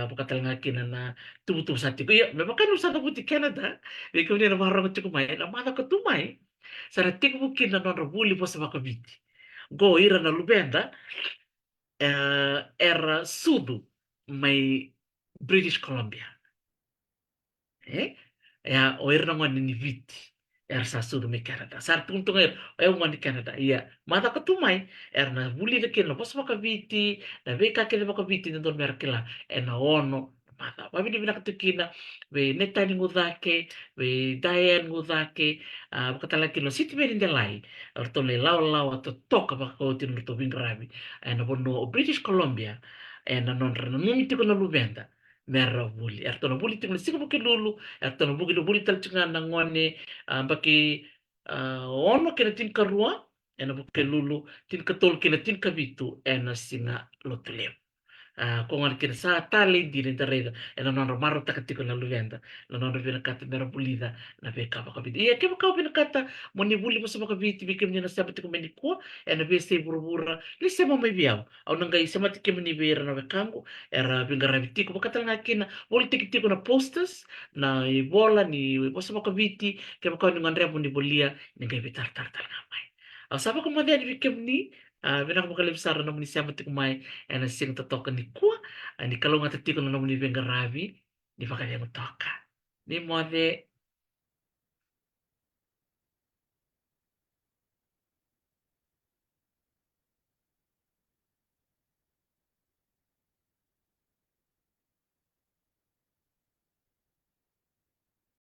Buka talaga kina na tubutu sa tiko. Ya, me makan usah buti Canada. Di ko ni na marang tiko mai, na mana ko tumai. Sara tiko bukin na non rabuli po sa makabiti. Go ira na lubenda, era sudu, may British Columbia. Eh? O ir na ni viti. Sa sudu me Canada. Sar punto ngayon, ngwan ni Canada. Iya. Mata ka tumay. Na buli na kila. Pos maka viti. Na beka kila maka viti na doon meron kila. Na ono. Mata. Pabi di binakatukina. We neta ni ngudake. We dayan ngudake. Baka talaga kilo. Siti meron delay. Orto le law ato toka baka ko tinurto bingrabi. Na bono British Columbia. Na non ranumiti ko na lubenda. Merah buli. Erto na buli tinggal siko buki lulu atau bugi do buli tal chinga na ngone baki ono kena tin karua ena buke lulu tin katol kena tin kabitu ena singa lotulem kung ang kinasa tali di rin tarega non maro takatiko na lugenda non pinakata mera bulida na beka makabiti iya kaya makaw pinakata mo ni buli mo sa makabiti bikim niya na sabat ko meniko bese burubura lisa mo may biyaw aw nang gay sa matikim ni bera na bekango era bingarabiti ko bakatal nga kina buli tikitiko na posters na ibola ni mo sa makabiti kaya makaw ni ngandre mo ni bulia ni gay bitar tartar ngamay aw sabi ko mo ni bikim ni binang makalipsara na mo ni sabat ko may sing totokan ni kuwa ni kalunga tatiko na naman ni Bengarabi di pa kanya toka ni mo de